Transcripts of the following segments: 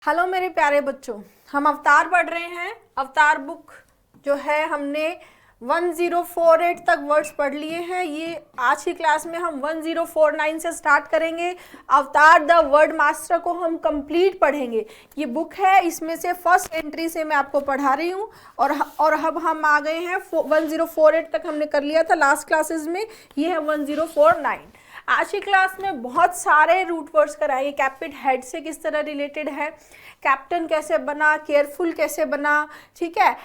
Hello मेरे प्यारे बच्चों, हम अवतार पढ़ रहे हैं। अवतार बुक जो है हमने 1048 तक वर्ड्स पढ़ लिए हैं। ये आज की क्लास में हम 1049 से स्टार्ट करेंगे। अवतार द वर्ड मास्टर को हम कंप्लीट पढ़ेंगे। ये बुक है, इसमें से फर्स्ट एंट्री से मैं आपको पढ़ा रही हूँ और अब हम आ गए हैं 1048 तक हमने कर लिया था लास्ट क्लासेस में। ये है 1049। आज की क्लास में बहुत सारे रूट वर्ड्स कराएंगे। कैपिट हेड से किस तरह रिलेटेड है, कैप्टन कैसे बना, केयरफुल कैसे बना, ठीक है।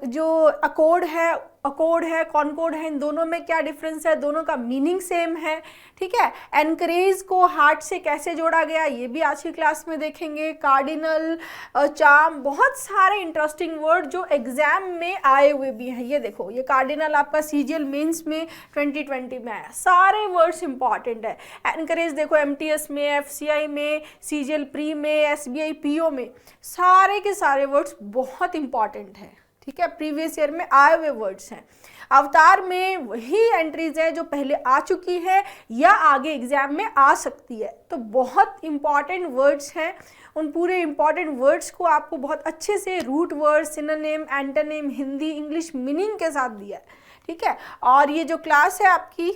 जो अकॉर्ड है कॉनकॉर्ड है, इन दोनों में क्या डिफरेंस है, दोनों का मीनिंग सेम है, ठीक है। एनकरेज को हार्ट से कैसे जोड़ा गया, ये भी आज की क्लास में देखेंगे। कार्डिनल, चार्म, बहुत सारे इंटरेस्टिंग वर्ड जो एग्जाम में आए हुए भी हैं। ये देखो, ये कार्डिनल आपका सीजीएल मेंस में 2020 में आया। सारे वर्ड्स इंपॉर्टेंट है। एनकरेज देखो एमटीएस में, एफसीआई में, सीजीएल प्री में, एसबीआई पीओ में, सारे के सारे वर्ड्स बहुत इंपॉर्टेंट है, ठीक है। प्रीवियस ईयर में आए हुए वर्ड्स हैं। अवतार में वही एंट्रीज है जो पहले आ चुकी है या आगे एग्जाम में आ सकती है। तो बहुत इंपॉर्टेंट वर्ड्स हैं। उन पूरे इंपॉर्टेंट वर्ड्स को आपको बहुत अच्छे से root word, synonym, antonym, Hindi English meaning के साथ दिया है, ठीक है। और ये जो क्लास है आपकी,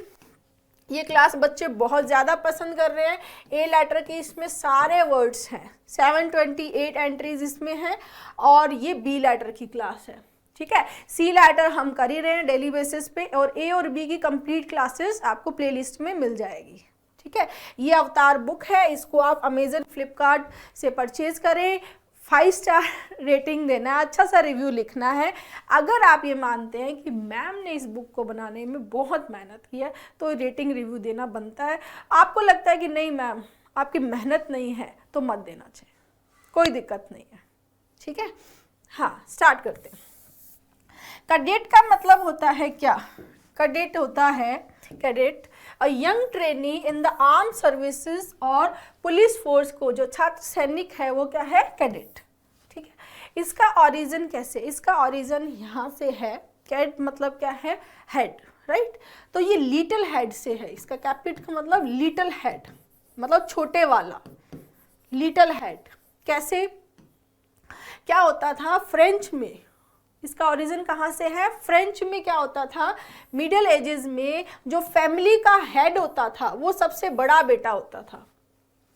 ये क्लास बच्चे बहुत ज़्यादा पसंद कर रहे हैं। ए लेटर के इसमें सारे वर्ड्स हैं, 728 एंट्रीज इसमें हैं। और ये बी लेटर की क्लास है, ठीक है। सी लेटर हम कर ही रहे हैं डेली बेसिस पे, और ए और बी की कंप्लीट क्लासेस आपको प्लेलिस्ट में मिल जाएगी, ठीक है। ये अवतार बुक है, इसको आप अमेजन, फ्लिपकार्ट से परचेज करें। 5 स्टार रेटिंग देना है, अच्छा सा रिव्यू लिखना है। अगर आप ये मानते हैं कि मैम ने इस बुक को बनाने में बहुत मेहनत की है तो रेटिंग रिव्यू देना बनता है। आपको लगता है कि नहीं मैम आपकी मेहनत नहीं है तो मत देना चाहिए, कोई दिक्कत नहीं है, ठीक है। हाँ, स्टार्ट करते हैं। कैडेट का मतलब होता है क्या? कैडेट होता है, cadet a young trainee in the arm services और पुलिस फोर्स को जो छात्र सैनिक है वो क्या है? कैडेट, ठीक है। इसका ओरिजिन कैसे? इसका ओरिजिन यहाँ से है। कैड मतलब क्या है? Head, right. तो ये लिटिल हेड से है। इसका कैपिट का मतलब लिटिल हेड, मतलब छोटे वाला, लिटिल हेड। कैसे, क्या होता था फ्रेंच में, इसका ओरिजिन कहाँ से है? फ्रेंच में क्या होता था, मिडिल एजेस में जो फैमिली का हेड होता था वो सबसे बड़ा बेटा होता था।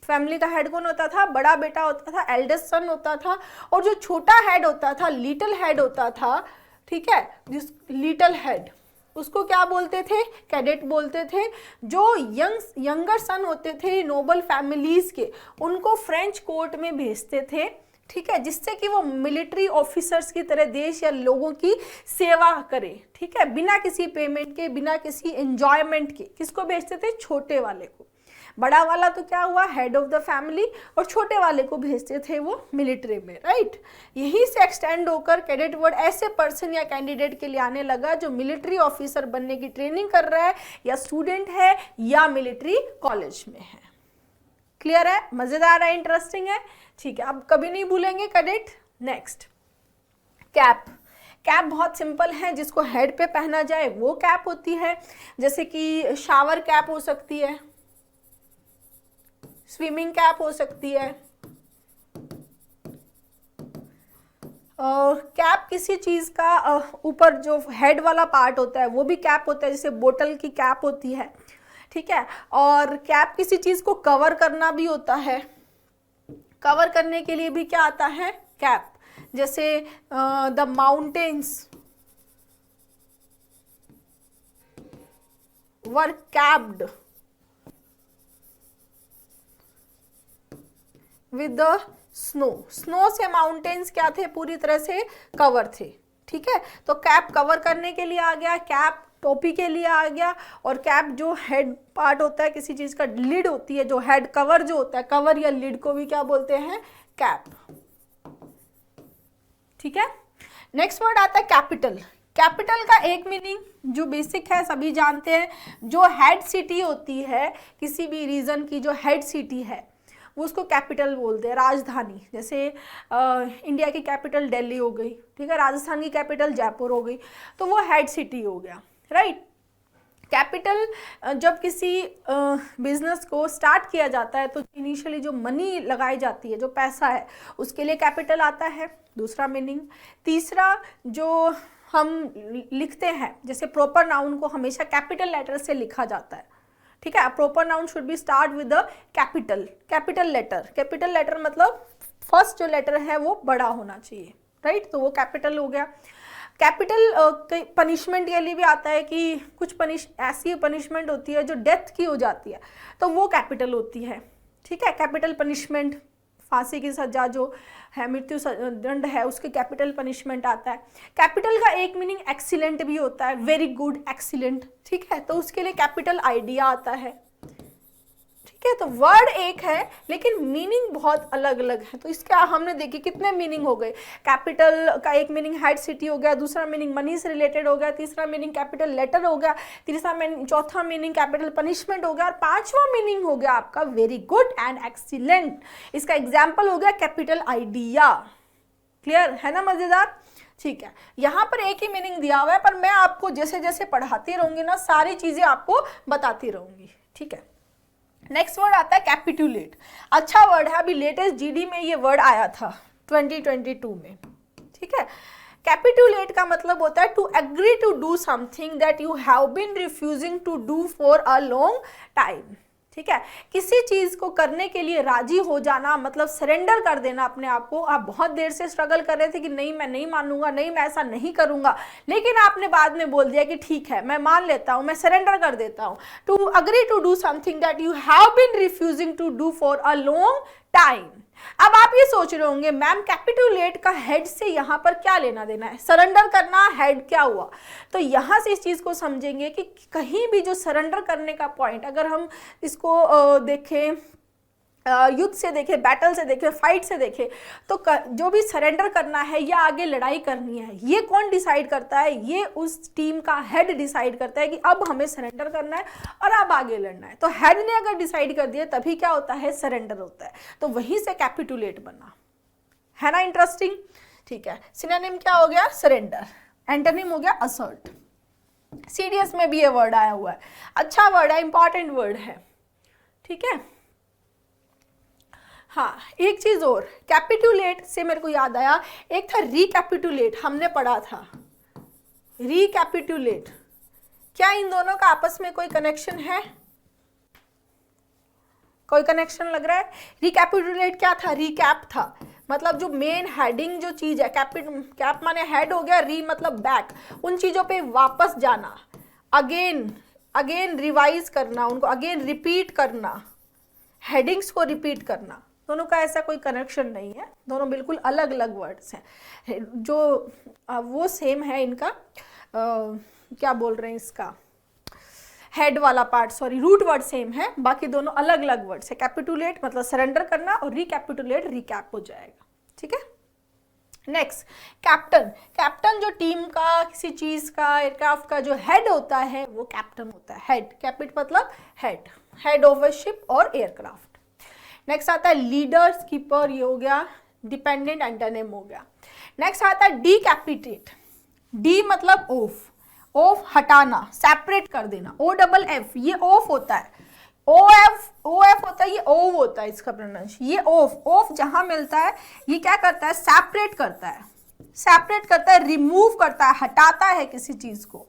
फैमिली का हेड कौन होता था? बड़ा बेटा होता था, एल्डेस्ट सन होता था। और जो छोटा हेड होता था, लिटिल हेड होता था, ठीक है, जिस लिटिल हेड उसको क्या बोलते थे? कैडेट बोलते थे। जो यंगर सन होते थे नोबल फैमिलीज के, उनको फ्रेंच कोर्ट में भेजते थे, ठीक है, जिससे कि वो मिलिट्री ऑफिसर्स की तरह देश या लोगों की सेवा करे, ठीक है, बिना किसी पेमेंट के, बिना किसी एंजॉयमेंट के। किसको भेजते थे? छोटे वाले को। बड़ा वाला तो क्या हुआ? Head of the family. और छोटे वाले को भेजते थे वो मिलिट्री में, राइट। यहीं से एक्सटेंड होकर कैडेट वर्ड ऐसे पर्सन या कैंडिडेट के लिए आने लगा जो मिलिट्री ऑफिसर बनने की ट्रेनिंग कर रहा है, या स्टूडेंट है, या मिलिट्री कॉलेज में है। क्लियर है? मजेदार है, इंटरेस्टिंग है, ठीक है। अब कभी नहीं भूलेंगे कैडेट। Next, cap. कैप बहुत सिंपल है, जिसको हेड पे पहना जाए वो कैप होती है। जैसे कि शावर कैप हो सकती है, स्विमिंग कैप हो सकती है। कैप किसी चीज का ऊपर जो हेड वाला पार्ट होता है वो भी कैप होता है, जैसे बोतल की कैप होती है, ठीक है। और कैप किसी चीज को कवर करना भी होता है। कवर करने के लिए भी क्या आता है? कैप। जैसे the mountains were capped with the snow. Snow से माउंटेन्स क्या थे? पूरी तरह से कवर थे, ठीक है। तो कैप कवर करने के लिए आ गया, कैप टोपी के लिए आ गया। और कैप जो हेड पार्ट होता है किसी चीज का, लिड होती है, जो हेड कवर जो होता है, कवर या लिड को भी क्या बोलते हैं? कैप, ठीक है। नेक्स्ट वर्ड आता है कैपिटल। कैपिटल का एक मीनिंग जो बेसिक है, सभी जानते हैं, जो हेड सिटी होती है किसी भी रीजन की, जो हेड सिटी है वो उसको कैपिटल बोलते हैं, राजधानी। जैसे इंडिया की कैपिटल दिल्ली हो गई, ठीक है, राजस्थान की कैपिटल जयपुर हो गई, तो वो हेड सिटी हो गया, राइट। कैपिटल जब किसी बिजनेस को स्टार्ट किया जाता है तो इनिशियली जो मनी लगाई जाती है, जो पैसा है, उसके लिए कैपिटल आता है, दूसरा मीनिंग। तीसरा, जो हम लिखते हैं, जैसे प्रॉपर नाउन को हमेशा कैपिटल लेटर से लिखा जाता है, ठीक है। Proper noun should be start with the capital letter. Capital letter मतलब फर्स्ट जो लेटर है वो बड़ा होना चाहिए, राइट, तो वो कैपिटल हो गया। कैपिटल पनिशमेंट के लिए भी आता है कि कुछ ऐसी पनिशमेंट होती है जो डेथ की हो जाती है, तो वो कैपिटल होती है, ठीक है। कैपिटल पनिशमेंट, फांसी की सजा जो है, मृत्यु दंड है, उसके कैपिटल पनिशमेंट आता है। कैपिटल का एक मीनिंग एक्सीलेंट भी होता है, वेरी गुड, एक्सीलेंट, ठीक है, तो उसके लिए कैपिटल आइडिया आता है, ठीक है। तो वर्ड एक है लेकिन मीनिंग बहुत अलग अलग है। तो इसके हमने देखे कितने मीनिंग हो गए। कैपिटल का एक मीनिंग हेड सिटी हो गया, दूसरा मीनिंग मनी से रिलेटेड हो गया, तीसरा मीनिंग कैपिटल लेटर हो गया, चौथा मीनिंग कैपिटल पनिशमेंट हो गया, और पांचवा मीनिंग हो गया आपका वेरी गुड एंड एक्सीलेंट। इसका एग्जाम्पल हो गया कैपिटल आइडिया। क्लियर है ना, मजेदार, ठीक है। यहाँ पर एक ही मीनिंग दिया हुआ है, पर मैं आपको जैसे जैसे पढ़ाती रहूंगी ना, सारी चीजें आपको बताती रहूंगी, ठीक है। नेक्स्ट वर्ड आता है कैपिटुलेट। अच्छा वर्ड है, अभी लेटेस्ट जीडी में ये वर्ड आया था 2022 में, ठीक है। कैपिटुलेट का मतलब होता है to agree to do something that you have been refusing to do for a long time, ठीक है। किसी चीज को करने के लिए राजी हो जाना, मतलब सरेंडर कर देना अपने आप को। आप बहुत देर से स्ट्रगल कर रहे थे कि नहीं मैं नहीं मानूंगा, नहीं मैं ऐसा नहीं करूंगा, लेकिन आपने बाद में बोल दिया कि ठीक है मैं मान लेता हूं, मैं सरेंडर कर देता हूं। To agree to do something that you have been refusing to do for a long time. अब आप ये सोच रहे होंगे मैम कैपिटुलेट का हेड से यहाँ पर क्या लेना देना है, सरेंडर करना, हेड क्या हुआ। तो यहाँ से इस चीज को समझेंगे कि कहीं भी जो सरेंडर करने का पॉइंट, अगर हम इसको देखें, युद्ध से देखें, बैटल से देखें, फाइट से देखें, तो जो भी सरेंडर करना है या आगे लड़ाई करनी है, ये कौन डिसाइड करता है, ये उस टीम का हेड डिसाइड करता है कि अब हमें सरेंडर करना है और अब आगे लड़ना है। तो हेड ने अगर डिसाइड कर दिया तभी क्या होता है, सरेंडर होता है। तो वहीं से कैपिटुलेट बना, है ना, इंटरेस्टिंग, ठीक है। सिनोनिम क्या हो गया, सरेंडर। एंटोनिम हो गया असर्ट। सीडीएस में भी ये वर्ड आया हुआ है, अच्छा वर्ड है, इंपॉर्टेंट वर्ड है, ठीक है। हाँ, एक चीज और, कैपिटुलेट से मेरे को याद आया, एक था रिकैपिटुलेट, हमने पढ़ा था रिकैपिटुलेट। क्या इन दोनों का आपस में कोई कनेक्शन है, कोई कनेक्शन लग रहा है। रिकैपिटुलेट क्या था, रिकैप था, मतलब जो मेन हेडिंग जो चीज है, कैप माने हेड हो गया, री मतलब बैक, उन चीजों पे वापस जाना, अगेन रिवाइज करना, उनको अगेन रिपीट करना, हेडिंग्स को रिपीट करना। दोनों का ऐसा कोई कनेक्शन नहीं है, दोनों बिल्कुल अलग अलग वर्ड्स हैं। जो वो सेम है इनका, क्या बोल रहे हैं इसका, हेड वाला part, sorry, root word same है, बाकी दोनों अलग अलग वर्ड्स है। कैपिटुलेट मतलब सरेंडर करना और रिकैपिटुलेट रिकैप हो जाएगा, ठीक है। Next, captain. कैप्टन जो टीम का, किसी चीज का, एयरक्राफ्ट का जो हेड होता है वो कैप्टन होता है। हेड, कैपिट मतलब हेड ऑफ अ शिप और एयरक्राफ्ट। नेक्स्ट आता है लीडर, स्कीपर, ये हो गया, डिपेंडेंट एंटोनिम हो गया। नेक्स्ट आता है डीकैपिटेट। डी मतलब ऑफ हटाना, सेपरेट कर देना, OFF, ये ऑफ होता है, OF होता है, ये ओव होता है इसका प्रोनाउंसिएशन। ये ऑफ जहां मिलता है ये क्या करता है, सेपरेट करता है, रिमूव करता है, हटाता है किसी चीज को।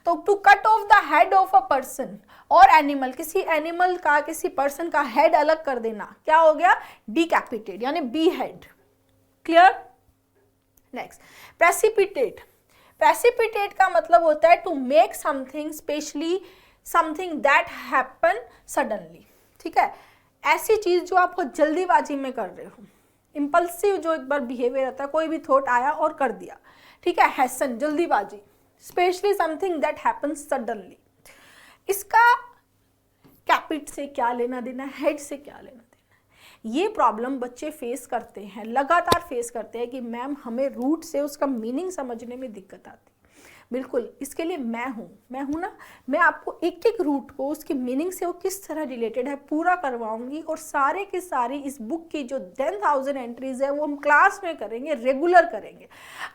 तो to cut off the head of a person और एनिमल, किसी एनिमल का, किसी पर्सन का हेड अलग कर देना, क्या हो गया, डीकैपिटेट, यानी behead. Clear. Next, precipitate का मतलब होता है to make something, specially something that happen suddenly, ठीक है। ऐसी चीज जो आप जल्दीबाजी में कर रहे हो, इंपल्सिव जो एक बार बिहेवियर होता है, कोई भी थॉट आया और कर दिया, ठीक है, हैसन, जल्दीबाजी। Specially something that happen suddenly. इसका कैपिट से क्या लेना देना, हेड से क्या लेना देना। ये प्रॉब्लम बच्चे फेस करते हैं, लगातार फेस करते हैं कि मैम हमें रूट से उसका मीनिंग समझने में दिक्कत आती है। बिल्कुल, इसके लिए मैं हूँ ना, मैं आपको एक एक रूट को उसकी मीनिंग से वो किस तरह रिलेटेड है पूरा करवाऊंगी, और सारे के सारे इस बुक की जो 10,000 एंट्रीज है वो हम क्लास में करेंगे, रेगुलर करेंगे।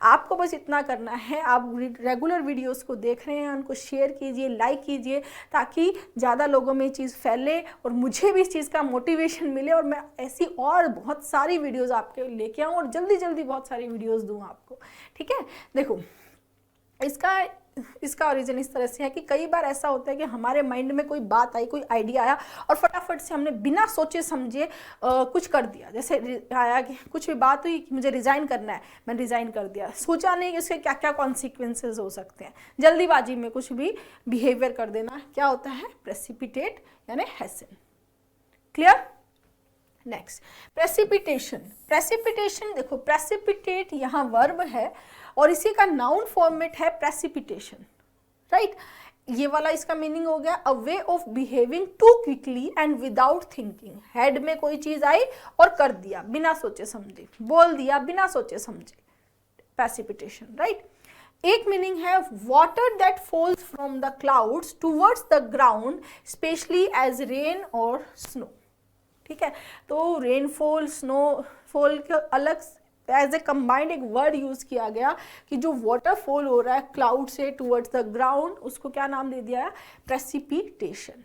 आपको बस इतना करना है, आप रेगुलर वीडियोस को देख रहे हैं उनको शेयर कीजिए, लाइक कीजिए, ताकि ज़्यादा लोगों में ये चीज़ फैले और मुझे भी इस चीज़ का मोटिवेशन मिले और मैं ऐसी और बहुत सारी वीडियोस आपके लेके आऊँ और जल्दी जल्दी बहुत सारी वीडियोस दूँ आपको। ठीक है, देखो इसका ओरिजिन इस तरह से है कि कई बार ऐसा होता है कि हमारे माइंड में कोई बात आई, कोई आइडिया आया और फटाफट से हमने बिना सोचे समझे कुछ कर दिया। जैसे आया कि कुछ भी बात हुई कि मुझे रिज़ाइन करना है, मैंने रिज़ाइन कर दिया, सोचा नहीं कि उसके क्या क्या कॉन्सिक्वेंसेज हो सकते हैं, जल्दीबाजी में कुछ भी बिहेवियर कर देना क्या होता है, प्रेसिपिटेट यानी हैसन। क्लियर? Next, precipitation. प्रेसिपिटेशन देखो, प्रेसिपिटेट यहाँ वर्ब है और इसी का नाउन फॉर्मेट है प्रेसिपिटेशन, राइट। ये वाला इसका मीनिंग हो गया a way of behaving too quickly and without thinking. Head में कोई चीज आई और कर दिया बिना सोचे समझे, बोल दिया बिना सोचे समझे, प्रेसिपिटेशन, राइट। एक मीनिंग है water that falls from the clouds towards the ground specially as rain और स्नो। ठीक है, तो रेनफॉल, स्नोफॉल के अलग एज ए कंबाइंड एक वर्ड यूज किया गया कि जो वाटरफॉल हो रहा है क्लाउड से टूवर्ड्स द ग्राउंड, उसको क्या नाम दे दिया है, प्रेसिपिटेशन।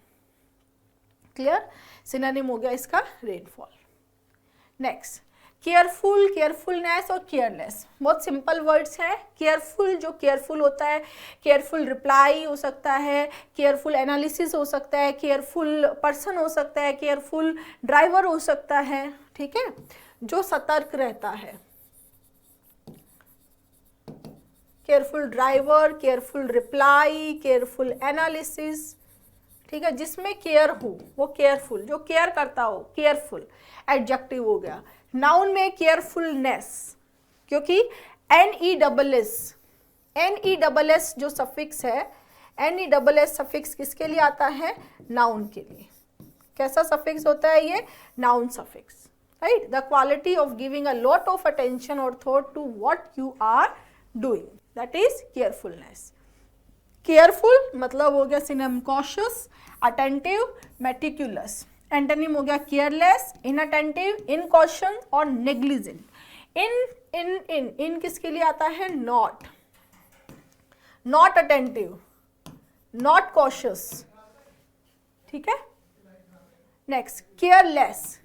क्लियर? सिनोनिम हो गया इसका रेनफॉल। नेक्स्ट, केयरफुल, केयरफुलनेस और केयरलेस, बहुत सिंपल वर्ड्स हैं। केयरफुल, जो केयरफुल होता है, केयरफुल रिप्लाई हो सकता है, केयरफुल एनालिसिस हो सकता है, केयरफुल पर्सन हो सकता है, केयरफुल ड्राइवर हो सकता है। ठीक है, जो सतर्क रहता है, careful driver, careful reply, careful analysis. ठीक है, जिसमें केयर हो वो केयरफुल, जो केयर करता हो केयरफुल, एडजेक्टिव हो गया। नाउन में केयरफुलनेस, क्योंकि NESS जो सफिक्स है, NESS सफिक्स किसके लिए आता है, नाउन के लिए। कैसा सफिक्स होता है ये, noun suffix, right. The quality of giving a lot of attention और thought to what you are doing, that is carefulness. Careful मतलब हो गया synonym cautious, attentive, meticulous. Antonym हो गया केयरलेस, इनअटेंटिव, इनकॉशन और नेग्लिजेंट। इन किसके लिए आता है, नॉट अटेंटिव, नॉट कॉशियस। ठीक है, नेक्स्ट, केयरलेस,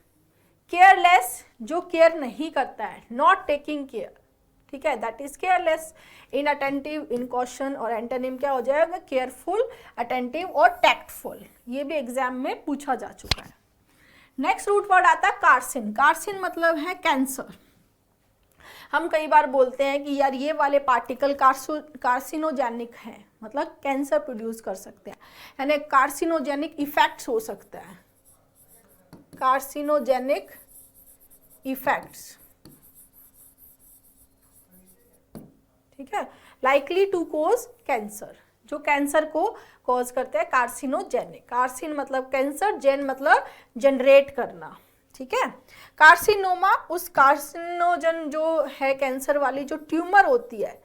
केयरलेस जो केयर नहीं करता है, नॉट टेकिंग केयर। ठीक है, दैट इज केयरलेस। इनअटेंटिव, इनकॉशन और एंटोनिम क्या हो जाएगा, केयरफुल, अटेंटिव और टैक्टफुल। ये भी एग्जाम में पूछा जा चुका है। नेक्स्ट रूट वर्ड आता है कार्सिन। कार्सिन मतलब है कैंसर। हम कई बार बोलते हैं कि यार ये वाले पार्टिकल कार्सिनोजेनिक हैं, मतलब कैंसर प्रोड्यूस कर सकते हैं, यानी कार्सिनोजेनिक इफेक्ट्स हो सकता है, कार्सिनोजेनिक इफेक्ट्स। ठीक है, लाइकली टू कोज कैंसर, जो कैंसर को कॉज करते हैं, कार्सिनोजेनिक। कार्सिन मतलब कैंसर, जेन मतलब जनरेट करना। ठीक है, कार्सिनोमा उस कार्सिनोजन जो है कैंसर वाली जो ट्यूमर होती है,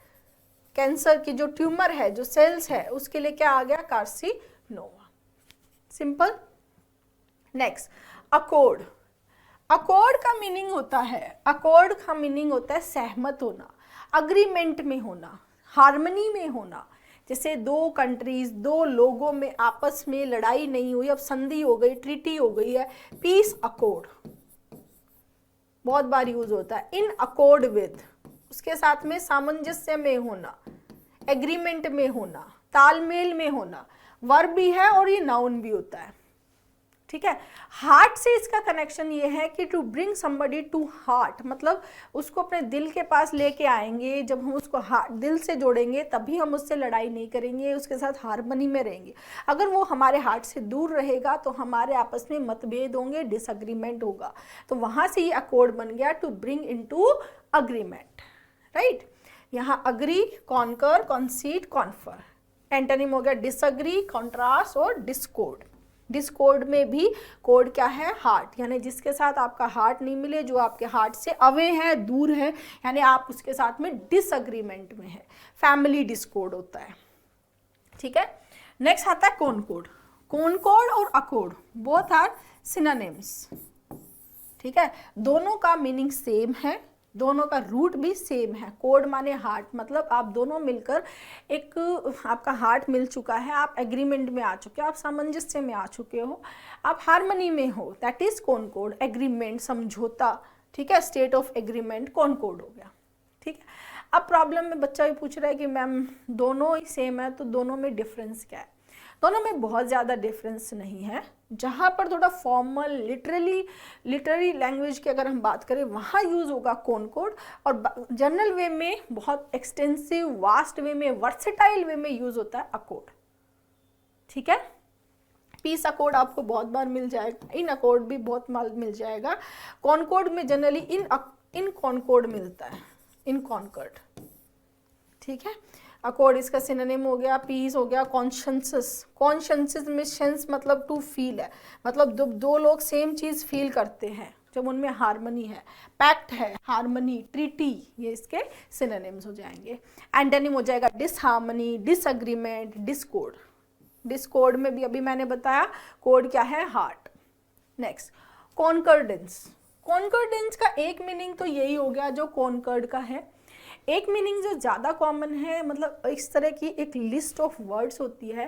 कैंसर की जो ट्यूमर है, जो सेल्स है, उसके लिए क्या आ गया, carcinoma. Simple. Next, accord. Accord का मीनिंग होता है, अकॉर्ड का मीनिंग होता है सहमत होना, अग्रीमेंट में होना, हार्मनी में होना। जैसे दो कंट्रीज, दो लोगों में आपस में लड़ाई नहीं हुई, अब संधि हो गई, ट्रीटी हो गई है, पीस अकॉर्ड बहुत बार यूज होता है। इन अकॉर्ड विद, उसके साथ में सामंजस्य में होना, एग्रीमेंट में होना, तालमेल में होना। वर्ब भी है और ये नाउन भी होता है। ठीक है, हार्ट से इसका कनेक्शन ये है कि to bring somebody to heart, मतलब उसको अपने दिल के पास लेके आएंगे। जब हम उसको दिल से जोड़ेंगे तभी हम उससे लड़ाई नहीं करेंगे, उसके साथ हार्मनी में रहेंगे। अगर वो हमारे हार्ट से दूर रहेगा तो हमारे आपस में मतभेद होंगे, डिसएग्रीमेंट होगा। तो वहां से ये अकॉर्ड बन गया, to bring into agreement, right. यहाँ agree, concur, concede, confer. Antonym हो गया डिसअग्री, कॉन्ट्रास्ट और डिस्कॉर्ड। डिस्कॉर्ड में भी कोड क्या है, हार्ट, यानी जिसके साथ आपका हार्ट नहीं मिले, जो आपके हार्ट से अवे है, दूर है, यानी आप उसके साथ में डिसएग्रीमेंट में है, फैमिली डिस्कॉर्ड होता है। ठीक है, नेक्स्ट आता है कॉनकॉर्ड। कॉनकॉर्ड और अकॉर्ड बोथ आर सिनोनिम्स। ठीक है, दोनों का मीनिंग सेम है, दोनों का रूट भी सेम है। कोड माने हार्ट, मतलब आप दोनों मिलकर एक, आपका हार्ट मिल चुका है, आप एग्रीमेंट में आ चुके हो, आप सामंजस्य में आ चुके हो, आप हार्मनी में हो, दैट इज कॉनकॉर्ड। एग्रीमेंट, समझौता, ठीक है, स्टेट ऑफ एग्रीमेंट कॉनकॉर्ड हो गया। ठीक है, अब प्रॉब्लम में बच्चा भी पूछ रहा है कि मैम दोनों ही सेम है, तो दोनों में डिफरेंस क्या है? दोनों में बहुत ज़्यादा डिफरेंस नहीं है। जहाँ पर थोड़ा फॉर्मल लिटरेरी लैंग्वेज की अगर हम बात करें, वहाँ यूज़ होगा कॉनकॉर्ड, और जनरल वे में, बहुत एक्सटेंसिव वास्ट वे में, वर्सेटाइल वे में यूज़ होता है अकॉर्ड। ठीक है, पीस अकॉर्ड आपको बहुत बार मिल जाएगा, इन अकॉर्ड भी बहुत बार मिल जाएगा। कॉनकॉर्ड में जनरली इन कॉनकॉर्ड मिलता है, इन कॉनकॉर्ड। ठीक है, अकॉर्ड इसका सिनोनिम हो गया, पीस हो गया, कॉन्शंसस। कॉन्शंसस में सेंस मतलब टू फील है, मतलब दो लोग सेम चीज़ फील करते हैं जब उनमें हार्मनी है, पैक्ट है, हार्मनी, ट्रीटी, ये इसके सिनोनिम्स हो जाएंगे। एंटोनिम हो जाएगा डिसहार्मनी, डिसएग्रीमेंट, डिस्कॉर्ड। डिस्कॉर्ड में भी अभी मैंने बताया कोड क्या है, हार्ट। नेक्स्ट कॉन्कर्डेंस। कॉन्कर्डेंस का एक मीनिंग तो यही हो गया जो कॉन्कर्ड का है। एक मीनिंग जो ज़्यादा कॉमन है, मतलब इस तरह की एक लिस्ट ऑफ वर्ड्स होती है,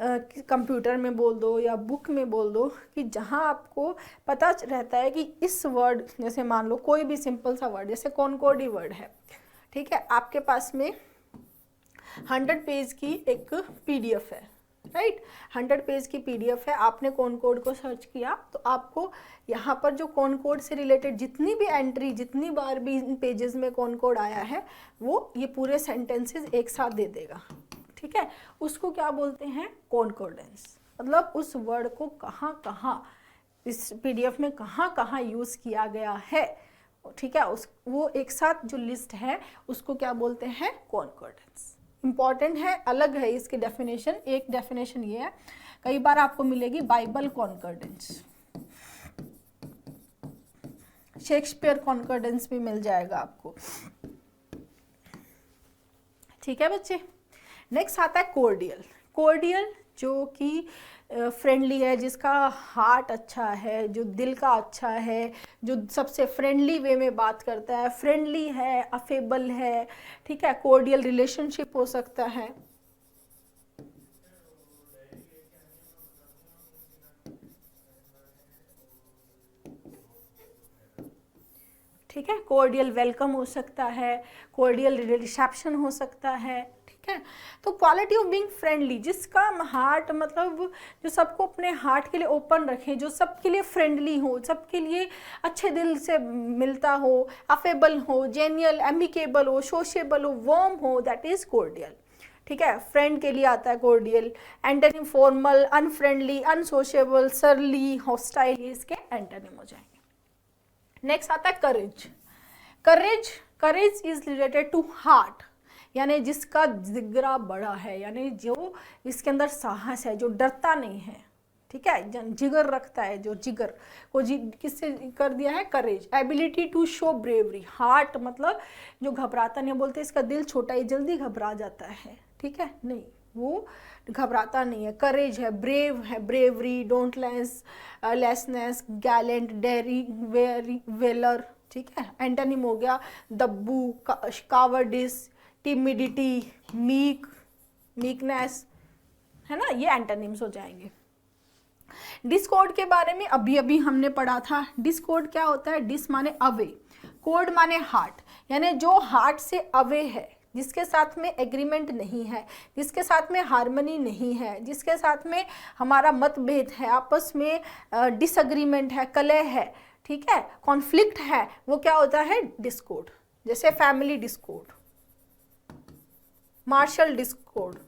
कंप्यूटर में बोल दो या बुक में बोल दो, कि जहाँ आपको पता रहता है कि इस वर्ड, जैसे मान लो कोई भी सिंपल सा वर्ड, जैसे कॉनकॉर्ड ही वर्ड है, ठीक है, आपके पास में 100 पेज की एक PDF है, राइट, 100 पेज की PDF है, आपने कॉनकॉर्ड को सर्च किया, तो आपको यहाँ पर जो कॉनकॉर्ड से रिलेटेड जितनी भी एंट्री, जितनी बार भी इन पेजेस में कॉनकॉर्ड आया है, वो ये पूरे सेंटेंसेस एक साथ दे देगा। ठीक है, उसको क्या बोलते हैं, कॉन्कॉर्डेंस। मतलब उस वर्ड को कहाँ कहाँ इस PDF में कहाँ कहाँ यूज़ किया गया है, ठीक है, वो एक साथ जो लिस्ट है उसको क्या बोलते हैं, कॉन्कॉर्डेंस। इंपॉर्टेंट है, अलग है इसकी डेफिनेशन। एक डेफिनेशन ये है, कई बार आपको मिलेगी बाइबल कॉन्कॉर्डेंस, शेक्सपियर कॉन्कॉर्डेंस भी मिल जाएगा आपको। ठीक है बच्चे, नेक्स्ट आता है कोर्डियल। कोर्डियल जो कि फ्रेंडली है, जिसका हार्ट अच्छा है, जो दिल का अच्छा है, जो सबसे फ्रेंडली वे में बात करता है, फ्रेंडली है, अफेबल है। ठीक है, कोर्डियल रिलेशनशिप हो सकता है। ठीक है, कोर्डियल वेलकम हो सकता है, कोर्डियल रिसेप्शन हो सकता है। ठीक है, तो क्वालिटी ऑफ बीइंग फ्रेंडली, जिसका हार्ट मतलब जो सबको अपने हार्ट के लिए ओपन रखे, जो सबके लिए फ्रेंडली हो, सबके लिए अच्छे दिल से मिलता हो, अफेबल हो, जेन्युइन, एमिकेबल हो, सोशेबल हो, वार्म हो, दैट इज कोर्डियल। ठीक है, फ्रेंड के लिए आता है कोर्डियल। एंटोनिम फॉर्मल, अनफ्रेंडली, अनसोशेबल, सरली, हॉस्टाइल, ये इसके एंटोनिम हो जाएंगे। नेक्स्ट आता है courage. Courage is related to heart, यानी जिसका जिगरा बड़ा है, यानी जो इसके अंदर साहस है, जो डरता नहीं है। ठीक है, जिगर रखता है, जो जिगर को किससे कर दिया है, courage. Ability to show bravery. Heart मतलब जो घबराता नहीं, बोलते इसका दिल छोटा है, जल्दी घबरा जाता है। ठीक है, नहीं, वो घबराता नहीं है। करेज है, ब्रेव है, bravery, dauntlessness, gallant, daring, very, valour. ठीक है, एंटोनिम हो गया दब्बू, कावर्डिस, टिमिडिटी, मीकनेस, है ना, ये एंटोनिम्स हो जाएंगे। डिस्कॉर्ड के बारे में अभी अभी हमने पढ़ा था। डिस्कॉर्ड क्या होता है, डिस माने अवे, कोड माने हार्ट, यानी जो हार्ट से अवे है, जिसके साथ में एग्रीमेंट नहीं है, जिसके साथ में हार्मनी नहीं है, जिसके साथ में हमारा मतभेद है, आपस में डिसएग्रीमेंट है, कलह है, ठीक है, कॉन्फ्लिक्ट है, वो क्या होता है, डिस्कॉर्ड। जैसे family discord, marital discord,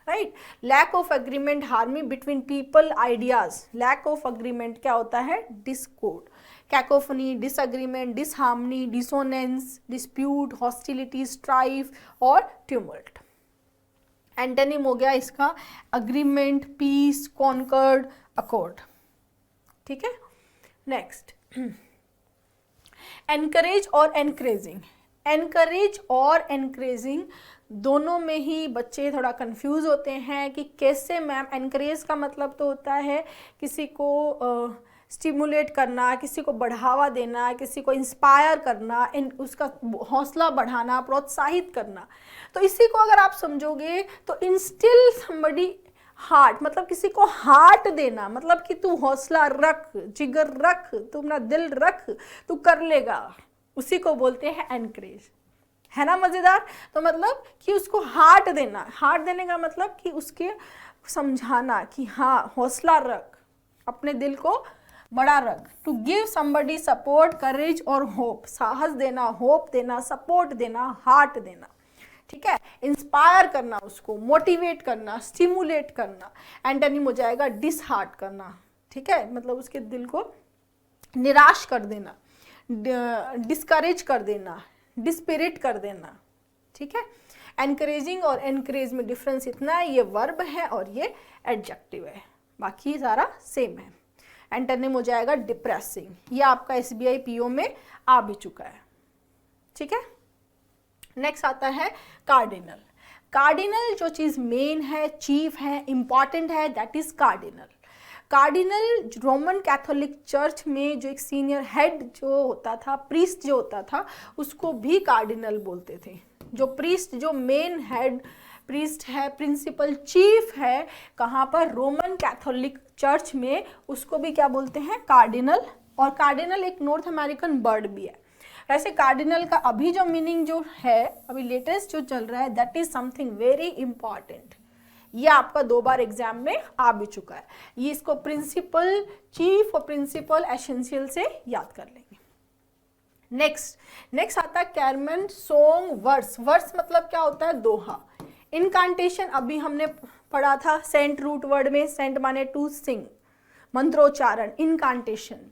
right. Lack of agreement, harmony between people, ideas. Lack of agreement क्या होता है, discord. Cacophony, disagreement, disharmony, dissonance, dispute, hostility, strife और ट्यूमल्ट। एंटोनिम हो गया इसका अग्रीमेंट, पीस, कॉन्कर्ड, अकॉर्ड। ठीक है, नेक्स्ट एनकरेज और एनकरेजिंग। एनकरेज और एनकरेजिंग दोनों में ही बच्चे थोड़ा कंफ्यूज होते हैं कि कैसे मैम। एनकरेज का मतलब तो होता है किसी को स्टिमुलेट करना, किसी को बढ़ावा देना, किसी को इंस्पायर करना, उसका हौसला बढ़ाना, प्रोत्साहित करना। तो इसी को अगर आप समझोगे तो इंस्टिल समबडी हार्ट, मतलब किसी को हार्ट देना, मतलब कि तू हौसला रख, जिगर रख, तू अपना दिल रख, तू कर लेगा, उसी को बोलते हैं एनकरेज। है ना मजेदार। तो मतलब कि उसको हार्ट देना, हार्ट देने का मतलब कि उसके समझाना कि हाँ हौसला रख, अपने दिल को बड़ा रख। टू गिव समबडी सपोर्ट, करेज और होप, साहस देना, होप देना, सपोर्ट देना, हार्ट देना। ठीक है, इंस्पायर करना, उसको मोटिवेट करना, स्टिमुलेट करना। एंटोनिम हो जाएगा डिसहार्ट करना। ठीक है, मतलब उसके दिल को निराश कर देना, डिस्करेज कर देना, डिस्पिरिट कर देना। ठीक है, एनकरेजिंग और एनकरेज में डिफरेंस इतना है, ये वर्ब है और ये एडजेक्टिव है, बाकी सारा सेम है। एंटोनिम हो जाएगा डिप्रेसिंग, ये आपका SBI PO में आ भी चुका है। ठीक है, नेक्स्ट आता है कार्डिनल। कार्डिनल जो चीज़ मेन है, चीफ है, इंपॉर्टेंट है, that is cardinal. Cardinal Roman Catholic church में जो एक सीनियर हेड जो होता था, प्रीस्ट जो होता था, उसको भी कार्डिनल बोलते थे। जो प्रीस्ट, जो मेन हेड प्रीस्ट है, प्रिंसिपल चीफ है, कहाँ पर? रोमन कैथोलिक चर्च में, उसको भी क्या बोलते हैं? कार्डिनल। और कार्डिनल एक नॉर्थ अमेरिकन बर्ड भी है। वैसे कार्डिनल का अभी जो मीनिंग जो है, अभी लेटेस्ट जो चल रहा है, that is something very important. ये आपका 2 बार एग्जाम में आ भी चुका है। ये इसको प्रिंसिपल चीफ और प्रिंसिपल एसेंशियल से याद कर लेंगे। नेक्स्ट आता है कैरमन सॉन्ग वर्स। वर्स मतलब क्या होता है? दोहा। इनकांटेशन अभी हमने पढ़ा था सेंट रूट वर्ड में, सेंट माने टू सिंग, मंत्रोच्चारण, इनकांटेशन।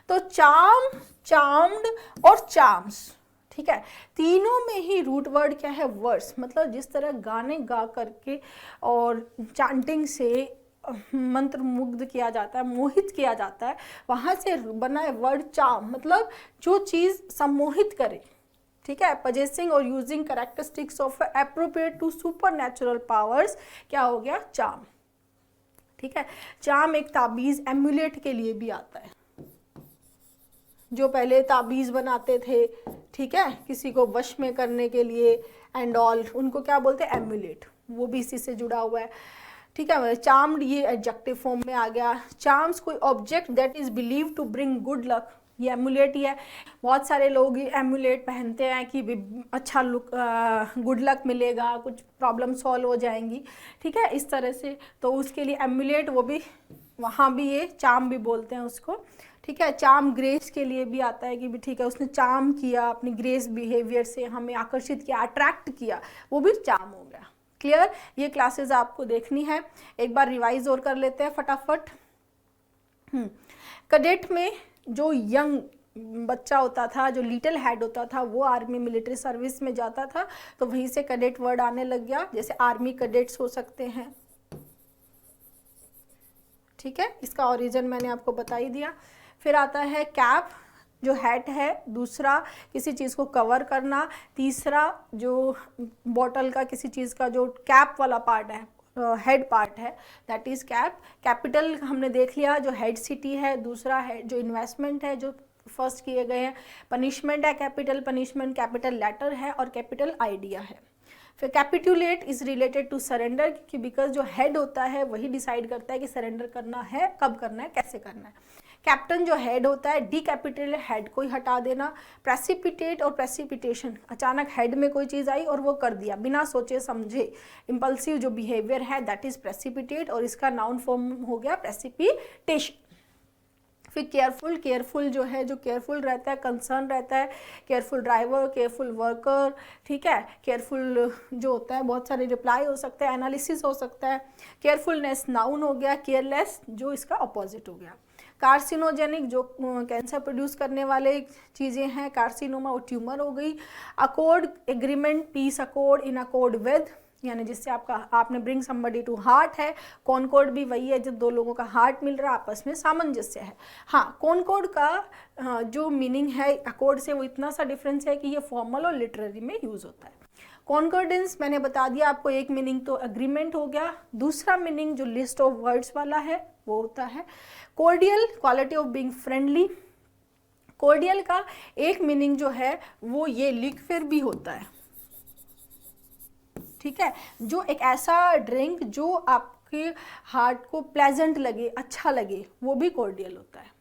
तो चार्म, चार्म्ड और चार्म्स, ठीक है, तीनों में ही रूट वर्ड क्या है? वर्स। मतलब जिस तरह गाने गा करके और चांटिंग से मंत्र मुग्ध किया जाता है, मोहित किया जाता है, वहाँ से बना है वर्ड चार्म, मतलब जो चीज़ सम्मोहित करे। ठीक है, पजेसिंग और using characteristics of appropriate to supernatural powers, क्या हो गया? चार्म। ठीक है, चार्म एक ताबीज़, एम्युलेट के लिए भी आता है। जो पहले ताबीज़ बनाते थे, ठीक है, किसी को वश में करने के लिए एंड ऑल, उनको क्या बोलते हैं? एम्युलेट। वो भी इसी से जुड़ा हुआ है। ठीक है, चार्म्ड ये एडजेक्टिव फॉर्म में आ गया। चार्म्स कोई object that is believe to bring good luck, ये एमुलेट ही है। बहुत सारे लोग एमुलेट पहनते हैं कि अच्छा लुक, गुड लक मिलेगा, कुछ प्रॉब्लम सॉल्व हो जाएंगी। ठीक है, इस तरह से, तो उसके लिए एमुलेट, वो भी वहाँ भी ये चार्म भी बोलते हैं उसको। ठीक है, चार्म ग्रेस के लिए भी आता है कि भी ठीक है, उसने चार्म किया, अपनी ग्रेस बिहेवियर से हमें आकर्षित किया, अट्रैक्ट किया, वो भी चार्म हो गया। क्लियर? ये क्लासेस आपको देखनी है, एक बार रिवाइज और कर लेते हैं फटाफट। कैडेट में जो यंग बच्चा होता था, जो लिटिल हेड होता था, वो आर्मी मिलिट्री सर्विस में जाता था, तो वहीं से कैडेट वर्ड आने लग गया। जैसे आर्मी कैडेट्स हो सकते हैं। ठीक है, इसका ओरिजिन मैंने आपको बता ही दिया। फिर आता है कैप, जो हैट है। दूसरा, किसी चीज़ को कवर करना। तीसरा, जो बॉटल का किसी चीज़ का जो कैप वाला पार्ट है, हेड पार्ट है, दैट इज़ कैप। कैपिटल हमने देख लिया, जो हेड सिटी है। दूसरा है जो इन्वेस्टमेंट है, जो फर्स्ट किए गए हैं। पनिशमेंट है कैपिटल पनिशमेंट, कैपिटल लेटर है और कैपिटल आइडिया है। फिर capitulate is related to surrender, क्योंकि बिकॉज जो हेड होता है वही डिसाइड करता है कि सरेंडर करना है, कब करना है, कैसे करना है। कैप्टन जो हेड होता है, डीकैपिटल हेड को ही हटा देना। प्रेसिपिटेट और प्रेसिपिटेशन, अचानक हेड में कोई चीज़ आई और वो कर दिया बिना सोचे समझे, इम्पल्सिव जो बिहेवियर है, दैट इज प्रेसिपिटेट, और इसका नाउन फॉर्म हो गया प्रेसिपिटेशन। फिर केयरफुल, केयरफुल जो है, जो केयरफुल रहता है, कंसर्न रहता है, केयरफुल ड्राइवर, केयरफुल वर्कर। ठीक है, केयरफुल जो होता है, बहुत सारे रिप्लाई हो सकता है, एनालिसिस हो सकता है। केयरफुलनेस नाउन हो गया, केयरलेस जो इसका अपोजिट हो गया। कार्सिनोजेनिक जो कैंसर प्रोड्यूस करने वाले चीज़ें हैं, कार्सिनोमा और ट्यूमर हो गई। Accord, agreement, peace accord, in accord with, यानी जिससे आपने ब्रिंग समबडी टू हार्ट है। कॉनकॉर्ड भी वही है, जब दो लोगों का हार्ट मिल रहा है, आपस में सामंजस्य है। हाँ, कॉनकॉर्ड का जो मीनिंग है अकॉर्ड से वो इतना सा डिफरेंस है कि ये फॉर्मल और लिटरेरी में यूज होता है। कॉन्कॉर्डेंस मैंने बता दिया आपको, एक मीनिंग तो एग्रीमेंट हो गया, दूसरा मीनिंग जो लिस्ट ऑफ वर्ड्स वाला है वो होता है cordial, quality of being friendly. Cordial का एक मीनिंग जो है वो ये लिक्विड भी होता है, ठीक है, जो एक ऐसा ड्रिंक जो आपके हार्ट को प्लेजेंट लगे, अच्छा लगे, वो भी कॉर्डियल होता है,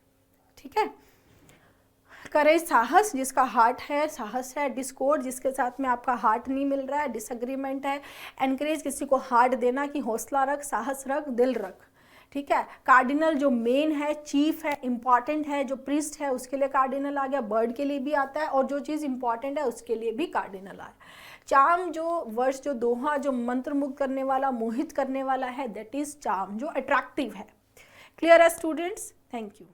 ठीक है। करेज साहस, जिसका हार्ट है, साहस है। डिस्कॉर्ड, जिसके साथ में आपका हार्ट नहीं मिल रहा है, डिसएग्रीमेंट है। एनकरेज, किसी को हार्ट देना कि हौसला रख, साहस रख, दिल रख, ठीक है। कार्डिनल जो मेन है, चीफ है, इंपॉर्टेंट है, जो प्रिस्ट है उसके लिए कार्डिनल आ गया, बर्ड के लिए भी आता है, और जो चीज़ इंपॉर्टेंट है उसके लिए भी कार्डिनल आया। चार्म, जो वर्ड्स, जो दोहा, जो मंत्रमुग्ध करने वाला, मोहित करने वाला है, दैट इज चार्म, जो अट्रैक्टिव है। क्लियर है स्टूडेंट्स? Thank you.